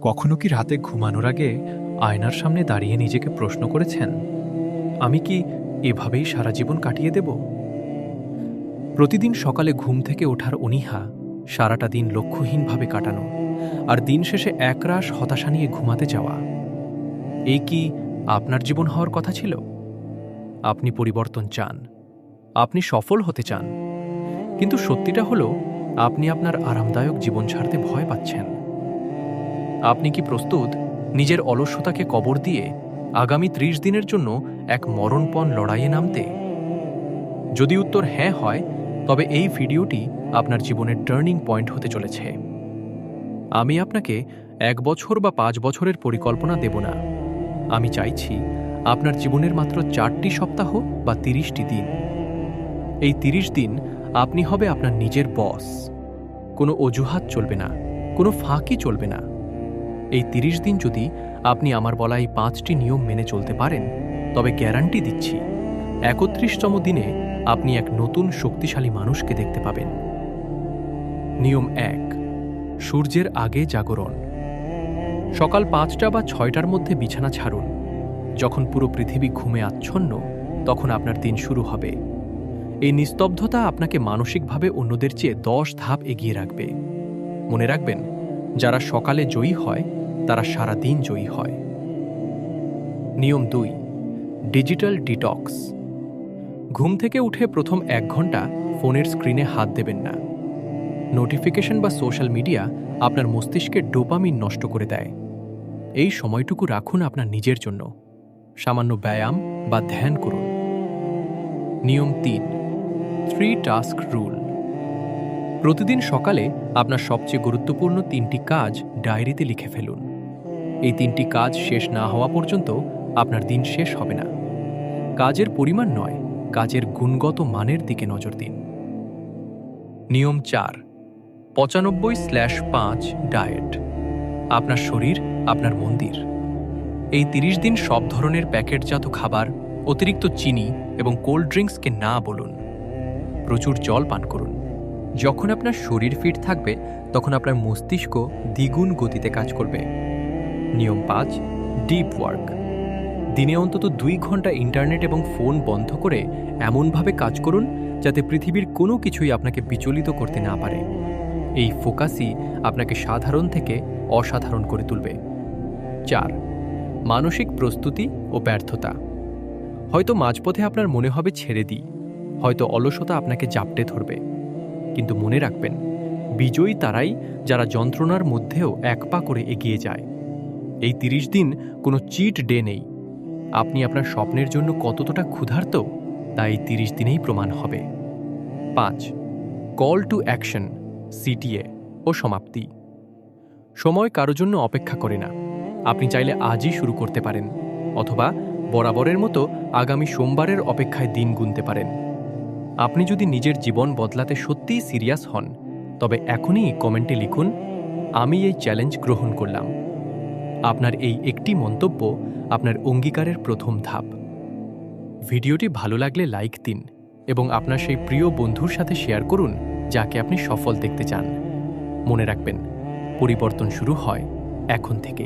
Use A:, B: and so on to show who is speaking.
A: কখনো কি রাতে ঘুমানোর আগে আয়নার সামনে দাঁড়িয়ে নিজেকে প্রশ্ন করেছেন, আমি কি এভাবেই সারা জীবন কাটিয়ে দেব? প্রতিদিন সকালে ঘুম থেকে ওঠার অনীহা, সারাটা দিন লক্ষ্যহীনভাবে কাটানো, আর দিন শেষে একরাশ হতাশা নিয়ে ঘুমাতে যাওয়া, এই কি আপনার জীবন হওয়ার কথা ছিল? আপনি পরিবর্তন চান, আপনি সফল হতে চান, কিন্তু সত্যিটা হলো আপনি আপনার আরামদায়ক জীবন ছাড়তে ভয় পাচ্ছেন। আপনি কি প্রস্তুত নিজের অলস্যতাকে কবর দিয়ে আগামী ৩০ দিনের জন্য এক মরণপণ লড়াইয়ে নামতে? যদি উত্তর হ্যাঁ হয়, তবে এই ভিডিওটি আপনার জীবনের টার্নিং পয়েন্ট হতে চলেছে। আমি আপনাকে ১ বছর বা ৫ বছরের পরিকল্পনা দেব না। আমি চাইছি আপনার জীবনের মাত্র ৪টি সপ্তাহ বা ৩০টি দিন। এই ৩০ দিন আপনি হবে আপনার নিজের বস। কোনো অজুহাত চলবে না, কোনো ফাঁকি চলবে না। এই ৩০ দিন যদি আপনি আমার বলা এই ৫টি নিয়ম মেনে চলতে পারেন, তবে গ্যারান্টি দিচ্ছি ৩১তম দিনে আপনি এক নতুন শক্তিশালী মানুষকে দেখতে পাবেন। নিয়ম ১, সূর্যের আগে জাগরণ। সকাল ৫টা বা ৬টার মধ্যে বিছানা ছাড়ুন। যখন পুরো পৃথিবী ঘুমে আচ্ছন্ন, তখন আপনার দিন শুরু হবে। এই নিস্তব্ধতা আপনাকে মানসিকভাবে অন্যদের চেয়ে ১০ ধাপ এগিয়ে রাখবে। মনে রাখবেন, যারা সকালে জয়ী হয় তারা সারা দিন জয়ী হয়। নিয়ম ২, ডিজিটাল ডিটক্স। ঘুম থেকে উঠে প্রথম ১ ঘন্টা ফোনের স্ক্রিনে হাত দেবেন না। নোটিফিকেশন বা সোশ্যাল মিডিয়া আপনার মস্তিষ্কে ডোপামিন নষ্ট করে দেয়। এই সময়টুকু রাখুন আপনার নিজের জন্য। সামান্য ব্যায়াম বা ধ্যান করুন। নিয়ম ৩, 3 টাস্ক রুল। প্রতিদিন সকালে আপনার সবচেয়ে গুরুত্বপূর্ণ ৩টি কাজ ডায়েরিতে লিখে ফেলুন। এই ৩টি কাজ শেষ না হওয়া পর্যন্ত আপনার দিন শেষ হবে না। কাজের পরিমাণ নয়, কাজের গুণগত মানের দিকে নজর দিন। নিয়ম ৪, ৯৫/৫ ডায়েট। আপনার শরীর আপনার মন্দির। এই ৩০ দিন সব ধরনের প্যাকেটজাত খাবার, অতিরিক্ত চিনি এবং কোল্ড ড্রিঙ্কসকে না বলুন। প্রচুর জল পান করুন। যখন আপনার শরীর ফিট থাকবে, তখন আপনার মস্তিষ্ক দ্বিগুণ গতিতে কাজ করবে। নিয়ম ৫, ডিপ ওয়ার্ক। দিনে অন্তত ২ ঘন্টা ইন্টারনেট এবং ফোন বন্ধ করে এমনভাবে কাজ করুন যাতে পৃথিবীর কোনো কিছুই আপনাকে বিচলিত করতে না পারে। এই ফোকাসই আপনাকে সাধারণ থেকে অসাধারণ করে তুলবে। ৪, মানসিক প্রস্তুতি ও ব্যর্থতা। হয়তো মাঝপথে আপনার মনে হবে ছেড়ে দিই, হয়তো অলসতা আপনাকে জাপটে ধরবে, কিন্তু মনে রাখবেন, বিজয়ী তারাই যারা যন্ত্রণার মধ্যেও এক পা করে এগিয়ে যায়। এই ৩০ দিন কোনো চিট ডে নেই। আপনি আপনার স্বপ্নের জন্য কতটা ক্ষুধার্ত, তা এই ৩০ দিনেই প্রমাণ হবে। ৫, কল টু অ্যাকশন, সিটিএ ও সমাপ্তি। সময় কারো জন্য অপেক্ষা করে না। আপনি চাইলে আজই শুরু করতে পারেন, অথবা বরাবরের মতো আগামী সোমবারের অপেক্ষায় দিন গুনতে পারেন। আপনি যদি নিজের জীবন বদলাতে সত্যিই সিরিয়াস হন, তবে এখনই কমেন্টে লিখুন, আমি এই চ্যালেঞ্জ গ্রহণ করলাম। আপনার এই একটি মন্তব্য আপনার অঙ্গীকারের প্রথম ধাপ। ভিডিওটি ভালো লাগলে লাইক দিন এবং আপনার সেই প্রিয় বন্ধুর সাথে শেয়ার করুন যাকে আপনি সফল দেখতে চান। মনে রাখবেন, পরিবর্তন শুরু হয় এখন থেকেই।